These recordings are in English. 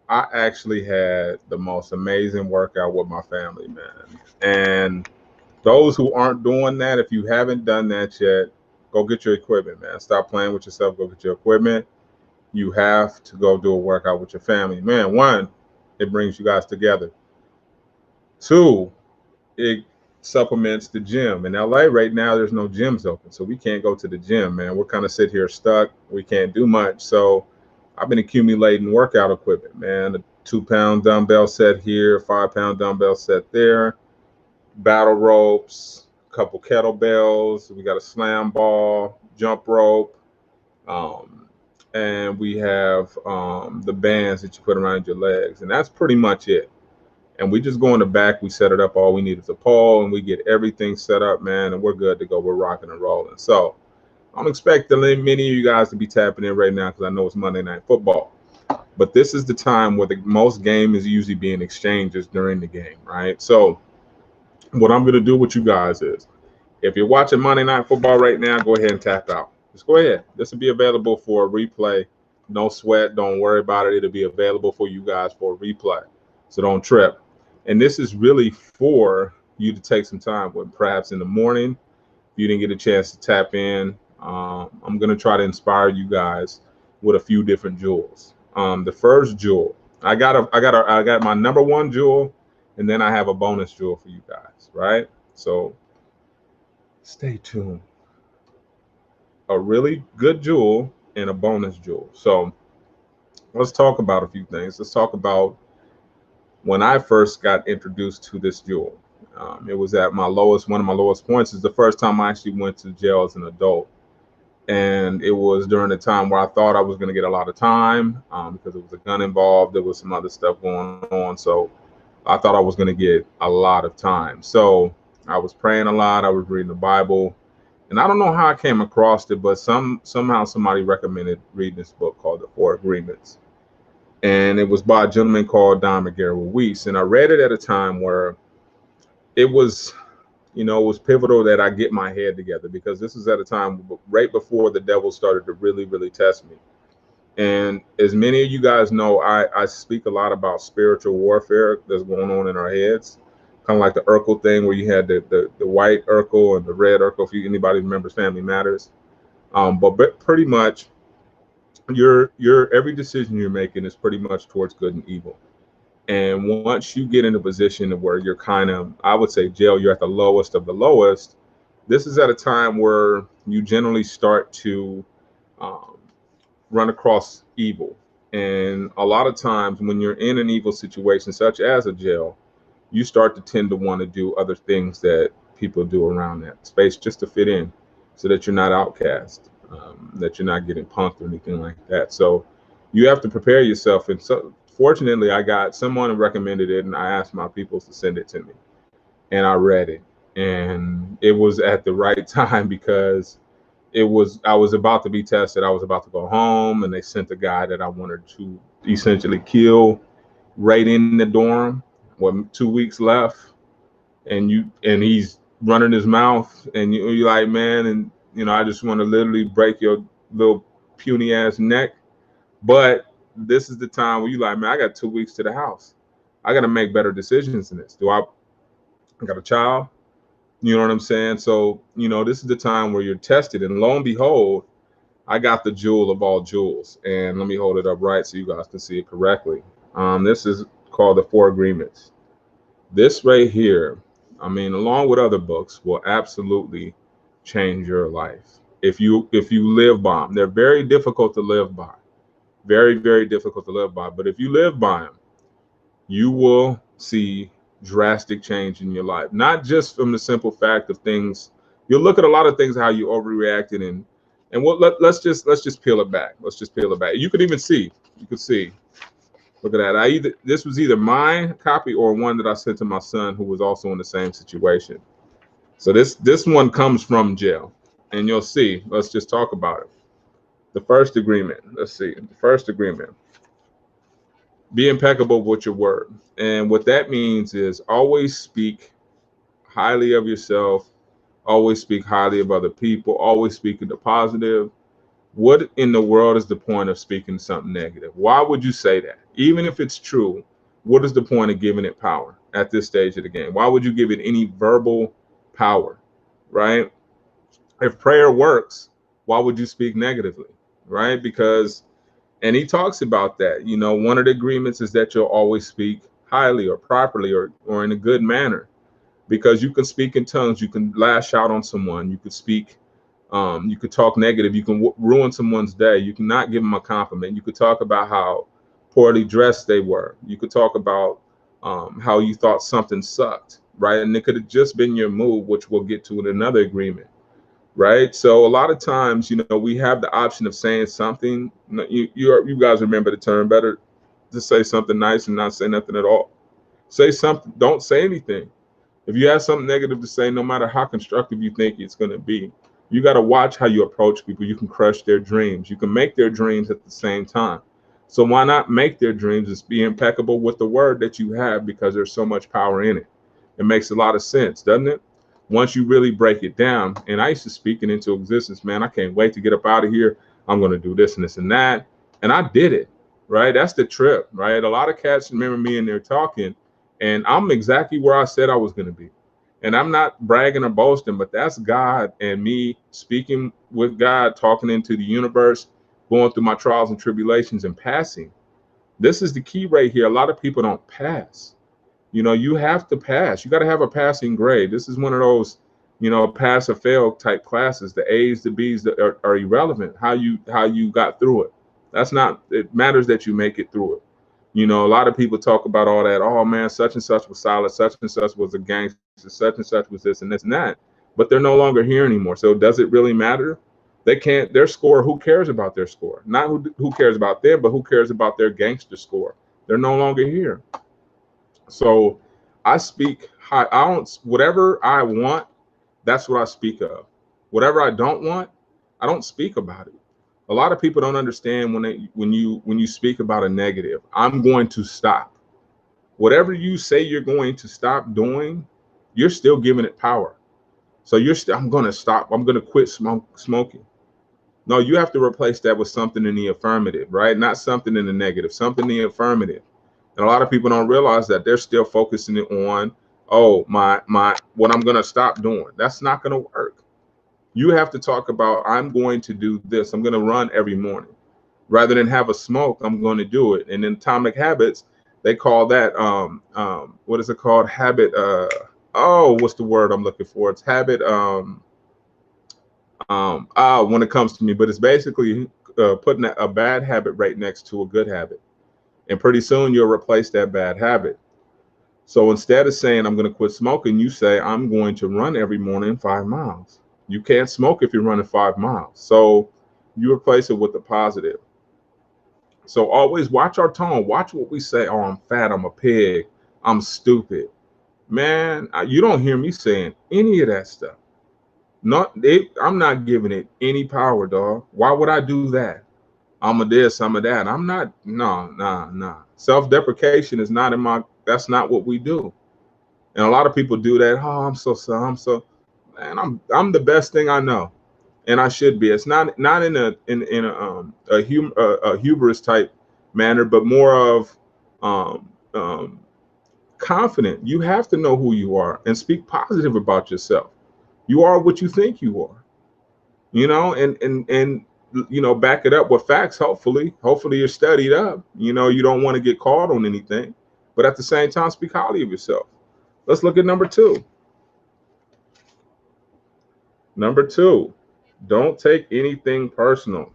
I actually had the most amazing workout with my family, man. And those who aren't doing that, if you haven't done that yet, go get your equipment, man. Stop playing with yourself. Go get your equipment. You have to go do a workout with your family, man. One, it brings you guys together. Two, it supplements the gym. In LA right now, there's no gyms open, so we can't go to the gym, man. We're kind of sit here stuck. We can't do much. So I've been accumulating workout equipment, man. A 2 pound dumbbell set here, 5 pound dumbbell set there, battle ropes, a couple kettlebells. We got a slam ball, jump rope, um, and we have the bands that you put around your legs, and that's pretty much it. And we just go in the back, we set it up. All we need is a pole, and we get everything set up, man, and we're good to go. We're rocking and rolling. So I'm expecting many of you guys to be tapping in right now because I know it's Monday Night Football. But this is the time where the most game is usually being exchanged is during the game, right? So what I'm going to do with you guys is, if you're watching Monday Night Football right now, go ahead and tap out. Just go ahead. This will be available for a replay. No sweat. Don't worry about it. It'll be available for you guys for a replay. So don't trip. And this is really for you to take some time with, perhaps in the morning. If you didn't get a chance to tap in, I'm going to try to inspire you guys with a few different jewels. The first jewel, I got my number one jewel, and then I have a bonus jewel for you guys, right? So stay tuned. A really good jewel and a bonus jewel. So let's talk about a few things. Let's talk about when I first got introduced to this jewel. It was at my lowest, one of my lowest points. Is the first time I actually went to jail as an adult, and it was during the time where I thought I was going to get a lot of time because there was a gun involved. There was some other stuff going on, so I thought I was going to get a lot of time. So I was praying a lot. I was reading the Bible, and I don't know how I came across it, but somehow somebody recommended reading this book called The Four Agreements, and it was by a gentleman called Don McGarrett Weiss. And I read it at a time where it was, it was pivotal that I get my head together, because this is at a time right before the devil started to really, really test me. And as many of you guys know, I speak a lot about spiritual warfare that's going on in our heads, kind of like the Urkel thing, where you had the white Urkel and the red Urkel. If anybody remembers Family Matters, but pretty much your every decision you're making is pretty much towards good and evil. And once you get in a position where you're kind of, I would say, jail, you're at the lowest of the lowest. This is at a time where you generally start to um, run across evil. And a lot of times when you're in an evil situation, such as a jail, you start to tend to want to do other things that people do around that space just to fit in, so that you're not outcast, that you're not getting punked or anything like that. So you have to prepare yourself. And so, fortunately, I got someone recommended it, and I asked my people to send it to me, and I read it, and it was at the right time because I was about to be tested. I was about to go home, and they sent a guy that I wanted to essentially kill right in the dorm with 2 weeks left, and he's running his mouth, and you're like, man, and I just want to literally break your little puny ass neck. But this is the time where you like, man, I got 2 weeks to the house. I got to make better decisions in this. I got a child? You know what I'm saying? So, this is the time where you're tested. And lo and behold, I got the jewel of all jewels. And let me hold it up right so you guys can see it correctly. This is called The Four Agreements. This right here, I mean, along with other books, will absolutely change your life if you live by them. They're very difficult to live by, very, very difficult to live by. But if you live by them, you will see drastic change in your life. Not just from the simple fact of things. You'll look at a lot of things how you overreacted, and let's just peel it back. Let's just peel it back. You could even see. You could see. Look at that. This was either my copy or one that I sent to my son, who was also in the same situation. So this one comes from jail, and you'll see. Let's just talk about it. The first agreement. Let's see. The first agreement. Be impeccable with your word. And what that means is always speak highly of yourself, always speak highly of other people, always speak in the positive. What in the world is the point of speaking something negative? Why would you say that? Even if it's true, what is the point of giving it power at this stage of the game? Why would you give it any verbal power, right? If prayer works, why would you speak negatively, right? Because, and he talks about that, one of the agreements is that you'll always speak highly or properly or in a good manner, because you can speak in tongues, you can lash out on someone, you could speak, you could talk negative, you can ruin someone's day, you cannot give them a compliment, you could talk about how poorly dressed they were, you could talk about how you thought something sucked, right? And it could have just been your mood, which we'll get to in another agreement, right? So a lot of times, we have the option of saying something. You guys remember the term, better to say something nice and not say nothing at all. Say something, don't say anything. If you have something negative to say, no matter how constructive you think it's going to be, you got to watch how you approach people. You can crush their dreams. You can make their dreams at the same time. So why not make their dreams? Just be impeccable with the word that you have, because there's so much power in it. It makes a lot of sense, doesn't it? Once you really break it down, and I used to speak it into existence, man, I can't wait to get up out of here. I'm going to do this and this and that. And I did it, right? That's the trip, right? A lot of cats remember me and they're talking, and I'm exactly where I said I was going to be. And I'm not bragging or boasting, but that's God and me speaking with God, talking into the universe, going through my trials and tribulations and passing. This is the key right here. A lot of people don't pass. You have to pass. You got to have a passing grade. This is one of those, pass or fail type classes. The A's, the B's that are irrelevant. How you got through it. That's not. It matters that you make it through it. A lot of people talk about all that. Oh man, such and such was solid. Such and such was a gangster. Such and such was this and this and that. But they're no longer here anymore. So does it really matter? They can't. Their score. Who cares about their score? Not who cares about them, but who cares about their gangster score? They're no longer here. So I speak high. I don't. Whatever I want, that's what I speak of. Whatever I don't want, I don't speak about it. A lot of people don't understand when you speak about a negative. I'm going to stop. Whatever you say you're going to stop doing, you're still giving it power. So I'm going to stop. I'm going to quit smoking. No, you have to replace that with something in the affirmative, right? Not something in the negative, something in the affirmative. And a lot of people don't realize that they're still focusing it on, oh, my what I'm going to stop doing. That's not going to work. You have to talk about, I'm going to do this. I'm going to run every morning. Rather than have a smoke, I'm going to do it. And in Atomic Habits, they call that what is it called? Habit. What's the word I'm looking for? It's habit. When it comes to me, but it's basically putting a bad habit right next to a good habit, and pretty soon you'll replace that bad habit. So instead of saying I'm going to quit smoking, you say I'm going to run every morning 5 miles. You can't smoke if you're running 5 miles. So you replace it with a positive. So always watch our tone. Watch what we say. Oh, I'm fat. I'm a pig. I'm stupid. Man, you don't hear me saying any of that stuff. I'm not giving it any power, dog. Why would I do that? I'm a this, I'm a that. I'm not. No. Self-deprecation is not in my. That's not what we do. And a lot of people do that. Oh, I'm so. Man, I'm the best thing I know, and I should be. It's not in a hubris type manner, but more of confident. You have to know who you are and speak positive about yourself. You are what you think you are, and back it up with facts. Hopefully you're studied up. You don't want to get caught on anything, but at the same time, speak highly of yourself. Let's look at number two. Number two, don't take anything personal.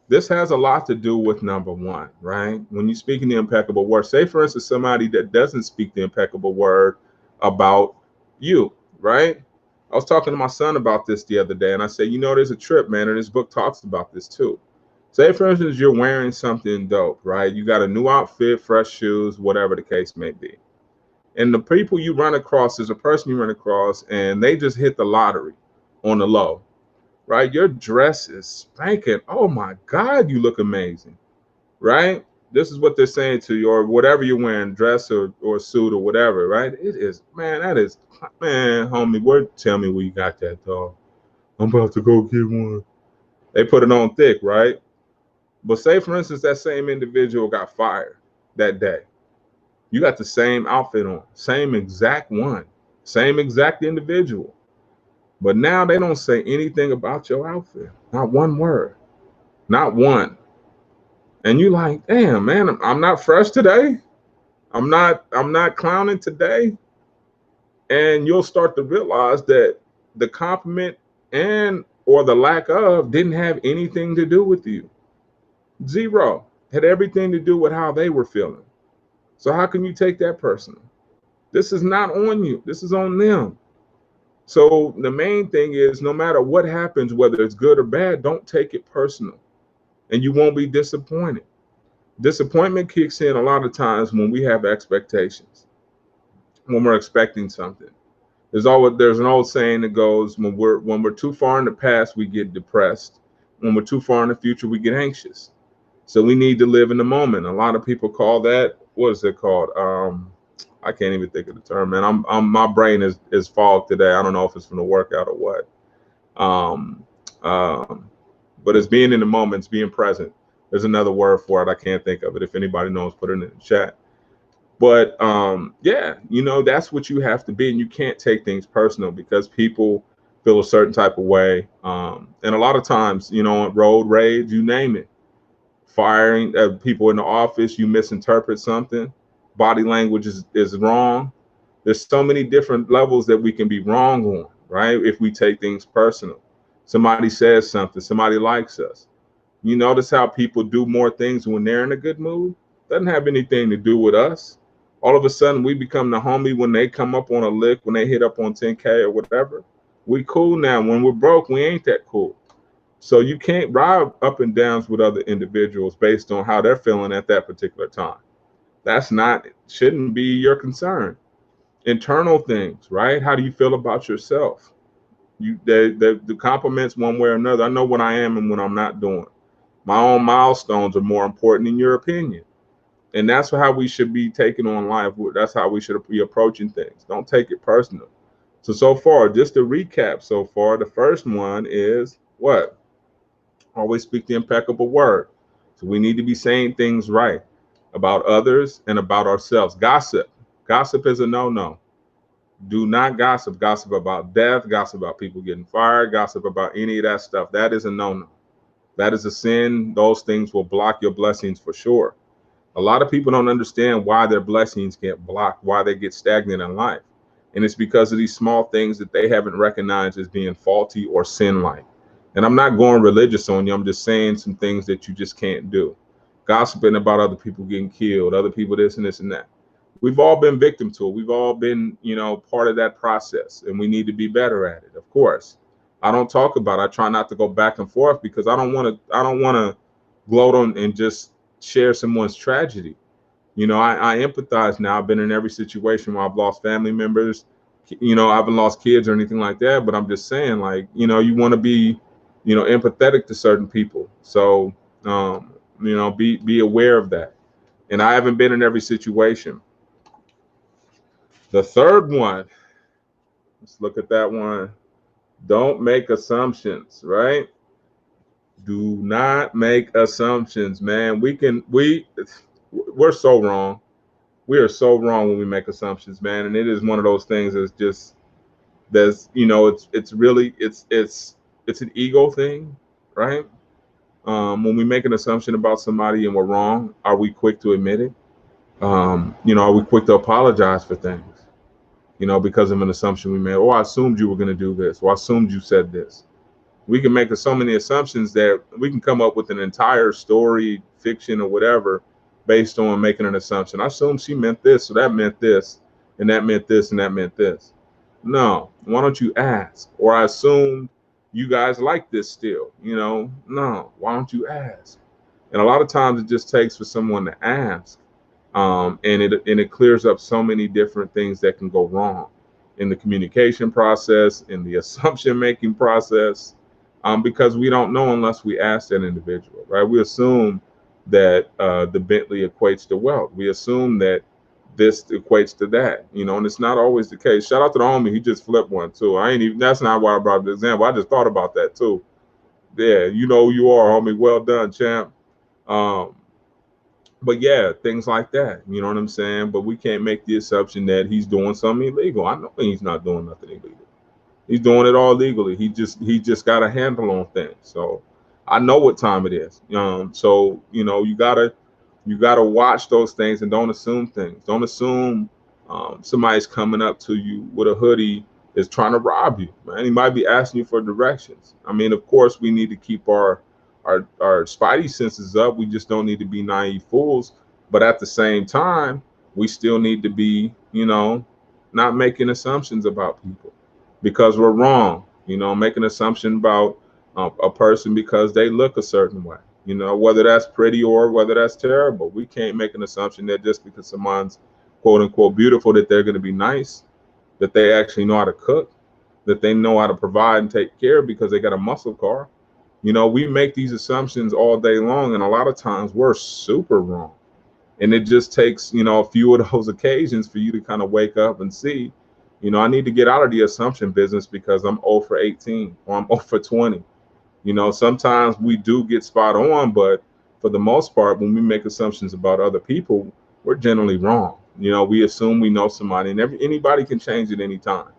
This has a lot to do with number one, right? When you speak in the impeccable word, say for instance, somebody that doesn't speak the impeccable word about you, right? I was talking to my son about this the other day, and I said, there's a trip, man, and this book talks about this too. Say, for instance, you're wearing something dope, right? You got a new outfit, fresh shoes, whatever the case may be. And the people you run across, there's a person you run across, and they just hit the lottery on the low, right? Your dress is spanking. Oh my God, you look amazing, right? This is what they're saying to you, or whatever you're wearing, dress or suit or whatever, right? It is, man, homie, tell me where you got that, dog. I'm about to go get one. They put it on thick, right? But say, for instance, that same individual got fired that day. You got the same outfit on, same exact one, same exact individual. But now they don't say anything about your outfit. Not one word. Not one. And you like, damn, man, I'm not fresh today. I'm not clowning today. And you'll start to realize that the compliment and or the lack of didn't have anything to do with you. Zero. Had everything to do with how they were feeling. So how can you take that personal? This is not on you. This is on them. So the main thing is no matter what happens, whether it's good or bad, don't take it personal. And you won't be disappointed. Disappointment kicks in a lot of times when we have expectations, when we're expecting something. There's an old saying that goes, when we're too far in the past, we get depressed. When we're too far in the future, we get anxious. So we need to live in the moment. A lot of people call that, what is it called? I can't even think of the term, man. My brain is fogged today. I don't know if it's from the workout or what. Um, um, but it's being in the moment, it's being present. There's another word for it. I can't think of it. If anybody knows, put it in the chat. But yeah, that's what you have to be, and you can't take things personal because people feel a certain type of way. And a lot of times, road rage, you name it, firing people in the office, you misinterpret something, body language is wrong. There's so many different levels that we can be wrong on, right? If we take things personal. Somebody says something, somebody likes us. You notice how people do more things when they're in a good mood? Doesn't have anything to do with us. All of a sudden, we become the homie when they come up on a lick, when they hit up on 10K or whatever. We cool now. When we're broke, we ain't that cool. So you can't ride up and downs with other individuals based on how they're feeling at that particular time. Shouldn't be your concern. Internal things, right? How do you feel about yourself? The compliments one way or another. I know what I am and what I'm not doing. My own milestones are more important in your opinion. And that's how we should be taking on life. That's how we should be approaching things. Don't take it personal. So far, just to recap so far, the first one is what? Always speak the impeccable word. So we need to be saying things right about others and about ourselves. Gossip is a no-no. Do not gossip. Gossip about death, gossip about people getting fired, gossip about any of that stuff. That is a no-no. That is a sin. Those things will block your blessings for sure. A lot of people don't understand why their blessings get blocked, why they get stagnant in life. And it's because of these small things that they haven't recognized as being faulty or sin-like. And I'm not going religious on you. I'm just saying some things that you just can't do. Gossiping about other people getting killed, other people this and this and that. We've all been victim to it. We've all been, part of that process, and we need to be better at it. Of course, I don't talk about it. I try not to go back and forth because I don't want to gloat on and just share someone's tragedy. I empathize now. I've been in every situation where I've lost family members. I haven't lost kids or anything like that, but I'm just saying, like, you want to be, empathetic to certain people. So, be aware of that. And I haven't been in every situation. The third one, let's look at that one. Don't make assumptions, right? Do not make assumptions, man. We're so wrong. We are so wrong when we make assumptions, man. And it is one of those things that's just it's an ego thing, right? When we make an assumption about somebody and we're wrong, are we quick to admit it? Are we quick to apologize for things? Because of an assumption we made. Oh, I assumed you were going to do this. Or I assumed you said this. We can make so many assumptions that we can come up with an entire story, fiction, or whatever, based on making an assumption. I assumed she meant this, so that meant this, and that meant this, and that meant this. No, why don't you ask? Or I assumed you guys like this still. No, why don't you ask? And a lot of times it just takes for someone to ask. And it clears up so many different things that can go wrong in the communication process, in the assumption making process, because we don't know unless we ask that individual, right? We assume that the Bentley equates to wealth. We assume that this equates to that, and it's not always the case. Shout out to the homie, he just flipped one too. That's not why I brought the example. I just thought about that too. Yeah, you know who you are, homie. Well done, champ. Um, but yeah, things like that. You know what I'm saying? But we can't make the assumption that he's doing something illegal. I know he's not doing nothing illegal. He's doing it all legally. He just got a handle on things. So I know what time it is. So you gotta watch those things and don't assume things. Don't assume somebody's coming up to you with a hoodie is trying to rob you. Man, he might be asking you for directions. I mean, of course, we need to keep our spidey senses up. We just don't need to be naive fools. But at the same time, we still need to be, not making assumptions about people because we're wrong. Make an assumption about a person because they look a certain way. Whether that's pretty or whether that's terrible. We can't make an assumption that just because someone's quote unquote beautiful that they're going to be nice, that they actually know how to cook, that they know how to provide and take care because they got a muscle car. We make these assumptions all day long, and a lot of times we're super wrong. And it just takes, a few of those occasions for you to kind of wake up and see, I need to get out of the assumption business because I'm 0 for 18 or I'm 0 for 20. Sometimes we do get spot on, but for the most part, when we make assumptions about other people, we're generally wrong. We assume we know somebody, and anybody can change at any time,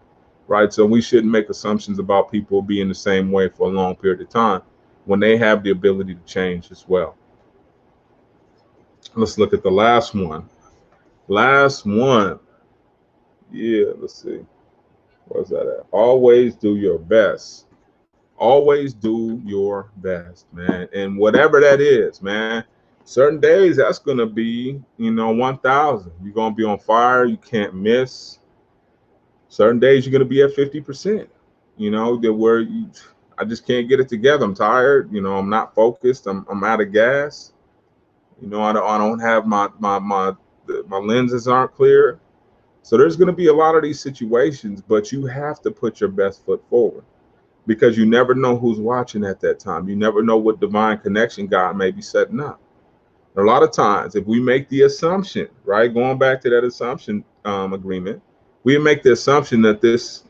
right? So we shouldn't make assumptions about people being the same way for a long period of time when they have the ability to change as well. Let's look at the last one. Last one. Yeah, let's see. Where's that at? Always do your best. Always do your best, man. And whatever that is, man. Certain days that's gonna be, 1,000. You're gonna be on fire. You can't miss. Certain days you're gonna be at 50%. That where I just can't get it together. I'm tired. I'm not focused. I'm out of gas. I don't have my lenses aren't clear. So there's going to be a lot of these situations, but you have to put your best foot forward because you never know who's watching at that time. You never know what divine connection God may be setting up. A lot of times, if we make the assumption, right, going back to that assumption agreement, we make the assumption that this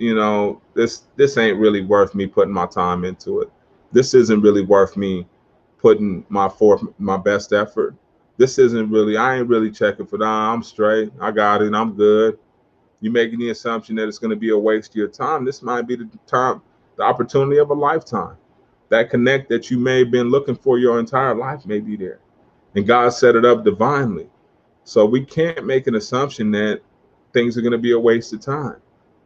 ain't really worth me putting my time into it. This isn't really worth me putting my best effort. This isn't really. I ain't really checking for that. I'm straight. I got it. I'm good. You're making the assumption that it's going to be a waste of your time. This might be the time, the opportunity of a lifetime. That connect that you may have been looking for your entire life may be there. And God set it up divinely. So we can't make an assumption that things are going to be a waste of time.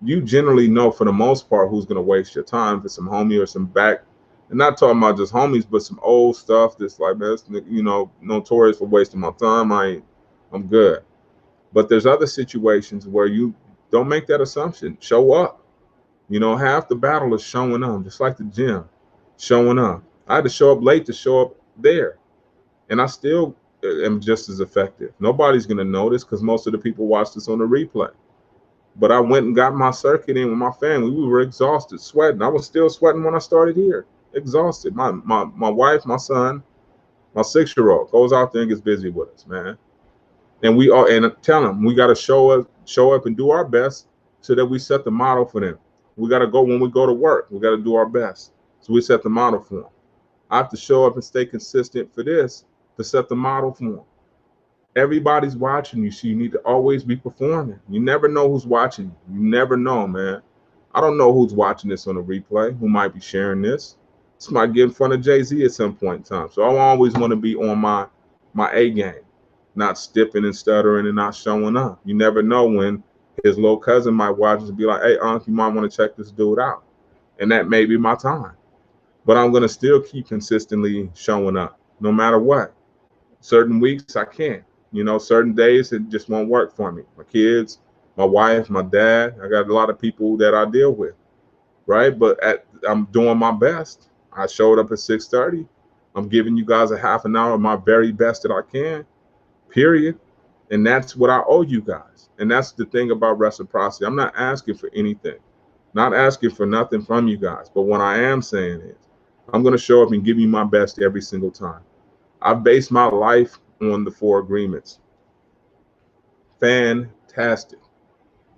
You generally know for the most part who's going to waste your time, for some homie or some back. And not talking about just homies, but some old stuff that's like, man, notorious for wasting my time. I'm good. But there's other situations where you don't make that assumption. Show up. Half the battle is showing up, just like the gym, showing up. I had to show up late to show up there, and I still am just as effective. Nobody's going to notice because most of the people watch this on the replay. But I went and got my circuit in with my family. We were exhausted, sweating. I was still sweating when I started here. Exhausted. My wife, my son, my 6-year-old goes out there and gets busy with us, man. And we are, and tell them we got to show up and do our best so that we set the model for them. We got to go when we go to work. We got to do our best. So we set the model for them. I have to show up and stay consistent for this to set the model for them. Everybody's watching you, so you need to always be performing. You never know who's watching you. You never know, man. I don't know who's watching this on a replay, who might be sharing this. This might get in front of Jay-Z at some point in time. So I always want to be on my A game, not stipping and stuttering and not showing up. You never know when his little cousin might watch and be like, hey, Unc, you might want to check this dude out. And that may be my time. But I'm going to still keep consistently showing up no matter what. Certain weeks I can't. Certain days it just won't work for me. My kids, my wife, my dad, I got a lot of people that I deal with, right? But I'm doing my best. I showed up at 6:30. I'm giving you guys a half an hour of my very best that I can, period. And that's what I owe you guys. And that's the thing about reciprocity. I'm not asking for anything, not asking for nothing from you guys. But what I am saying is I'm going to show up and give you my best every single time. I base my life on the 4 agreements. Fantastic.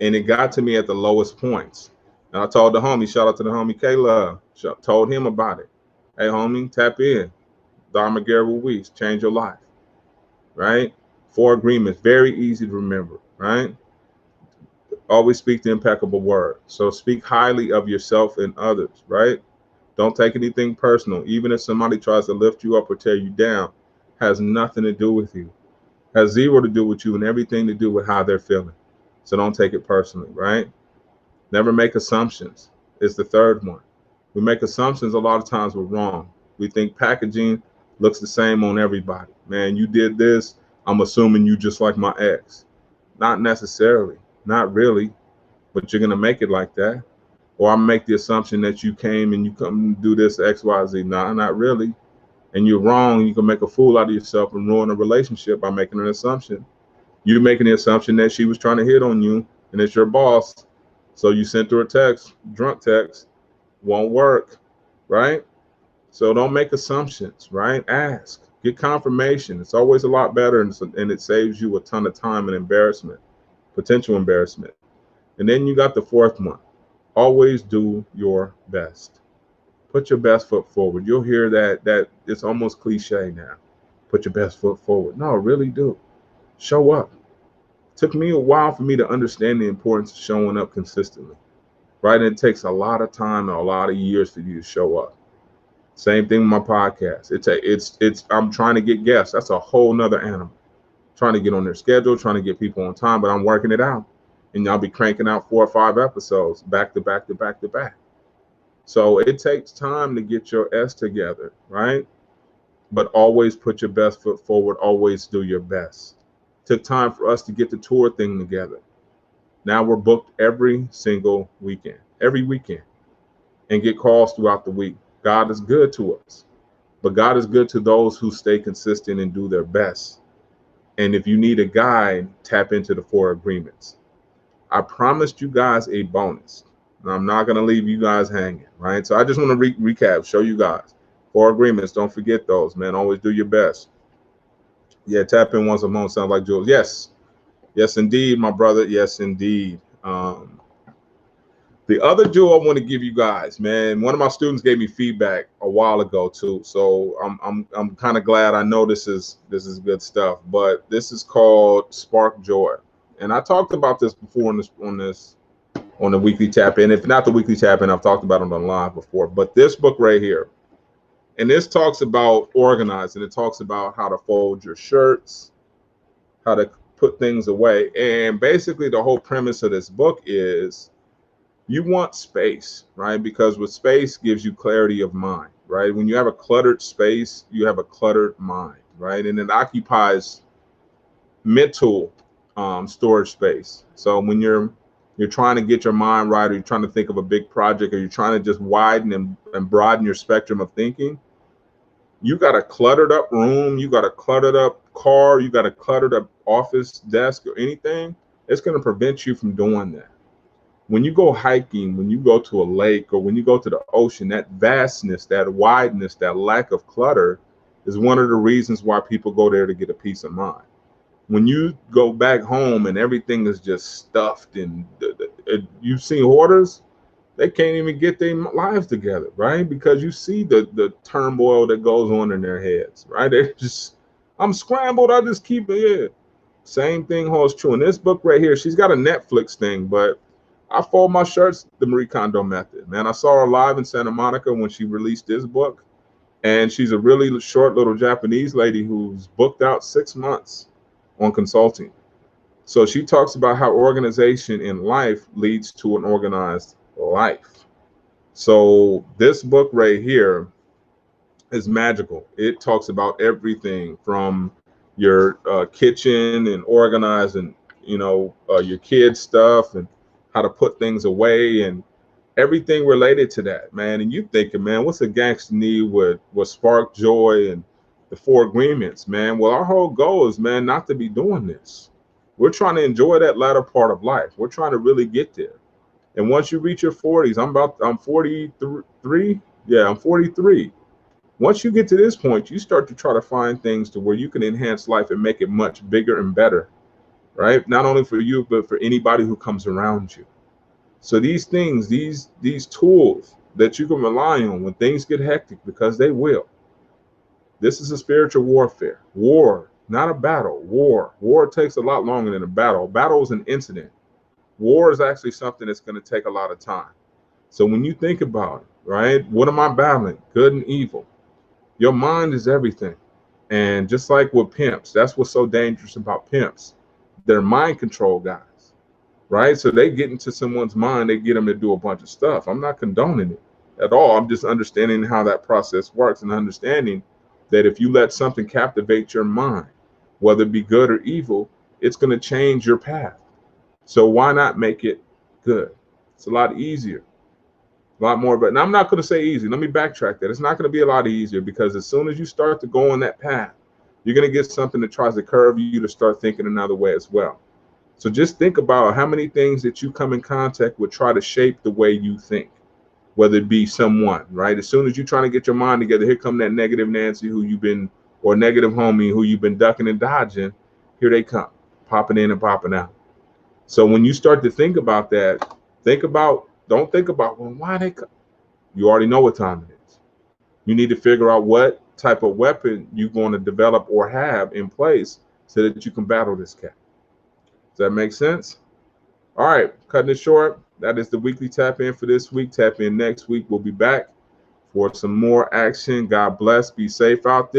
And it got to me at the lowest points. And I told the homie, shout out to the homie K-Love, told him about it. Hey, homie, tap in. Don Miguel Ruiz, change your life, right? 4 agreements, very easy to remember, right? Always speak the impeccable word. So speak highly of yourself and others, right? Don't take anything personal. Even if somebody tries to lift you up or tear you down, has nothing to do with you. Has zero to do with you and everything to do with how they're feeling. So don't take it personally, right? Never make assumptions. It's the third one. We make assumptions a lot of times we're wrong. We think packaging looks the same on everybody. Man, you did this, I'm assuming you just like my ex. Not necessarily, not really, but you're gonna make it like that. Or I make the assumption that you came and you come do this X, Y, Z. Nah, not really. And you're wrong. You can make a fool out of yourself and ruin a relationship by making an assumption. You're making the assumption that she was trying to hit on you and it's your boss. So you sent her a text, drunk text, won't work, right? So don't make assumptions, right? Ask, get confirmation. It's always a lot better and it saves you a ton of time and embarrassment, potential embarrassment. And then you got the fourth one. Always do your best. Put your best foot forward. You'll hear that it's almost cliche now. Put your best foot forward. No, really do. Show up. It took me a while for me to understand the importance of showing up consistently. Right? And it takes a lot of time and a lot of years for you to show up. Same thing with my podcast. It's I'm trying to get guests. That's a whole nother animal. Trying to get on their schedule, trying to get people on time, but I'm working it out. And I'll be cranking out 4 or 5 episodes back to back to back to back. So it takes time to get your S together, right? But always put your best foot forward. Always do your best. Took time for us to get the tour thing together. Now we're booked every single weekend, and get calls throughout the week. God is good to us, but God is good to those who stay consistent and do their best. And if you need a guide, tap into the 4 agreements. I promised you guys a bonus. I'm not going to leave you guys hanging, right? So I just want to recap, show you guys 4 agreements. Don't forget those, man. Always do your best. Yeah, tap in once a month. Sounds like Jules. Yes. Yes, indeed, my brother. Yes, indeed. The other jewel I want to give you guys, man, one of my students gave me feedback a while ago too. So I'm kind of glad. I know this is good stuff, but this is called Spark Joy. And I talked about this before on the weekly tap in. If not the weekly tap in, I've talked about it on live before. But this book right here, and this talks about organizing. It talks about how to fold your shirts, how to put things away. And basically the whole premise of this book is you want space, right? Because with space gives you clarity of mind, right? When you have a cluttered space, you have a cluttered mind, right? And it occupies mental storage space. So when you're trying to get your mind right, or you're trying to think of a big project, or you're trying to just widen and broaden your spectrum of thinking, you got a cluttered up room, you got a cluttered up car, you got a cluttered up office desk or anything, it's going to prevent you from doing that. When you go hiking, when you go to a lake, or when you go to the ocean, that vastness, that wideness, that lack of clutter is one of the reasons why people go there to get a peace of mind. When you go back home and everything is just stuffed, and you've seen hoarders, they can't even get their lives together, right? Because you see the turmoil that goes on in their heads, right? They're just, I'm scrambled, I just keep it here. Same thing holds true in this book right here. She's got a Netflix thing, but I fold my shirts the Marie Kondo method, man. I saw her live in Santa Monica when she released this book, and she's a really short little Japanese lady who's booked out 6 months on consulting. So she talks about how organization in life leads to an organized life. So this book right here is magical. It talks about everything from your kitchen and organizing, your kids' stuff and how to put things away and everything related to that, man. And you thinking, man, what's a gangster need with Spark Joy and the 4 agreements, man? Well, our whole goal is, man, not to be doing this. We're trying to enjoy that latter part of life. We're trying to really get there. And once you reach your 40s, I'm 43. Yeah, I'm 43. Once you get to this point, you start to try to find things to where you can enhance life and make it much bigger and better, right? Not only for you, but for anybody who comes around you. So these things, these tools, that you can rely on when things get hectic, because they will. This is a spiritual warfare. War, not a battle. War takes a lot longer than a battle. A battle is an incident. War is actually something that's going to take a lot of time. So when you think about it, right, what am I battling? Good and evil. Your mind is everything. And just like with pimps, that's what's so dangerous about pimps. They're mind control guys, right? So they get into someone's mind, they get them to do a bunch of stuff. I'm not condoning it at all. I'm just understanding how that process works and understanding that if you let something captivate your mind, whether it be good or evil, it's going to change your path. So why not make it good? It's a lot easier, a lot more. But I'm not going to say easy. Let me backtrack that. It's not going to be a lot easier, because as soon as you start to go on that path, you're going to get something that tries to curve you to start thinking another way as well. So just think about how many things that you come in contact with try to shape the way you think, whether it be someone, right? As soon as you're trying to get your mind together, here come that negative Nancy who you've been, or negative homie who you've been ducking and dodging. Here they come, popping in and popping out. So when you start to think about that, don't think about, well, why they come? You already know what time it is. You need to figure out what type of weapon you're going to develop or have in place so that you can battle this cat. Does that make sense? All right, cutting it short. That is the weekly tap in for this week. Tap in next week. We'll be back for some more action. God bless. Be safe out there.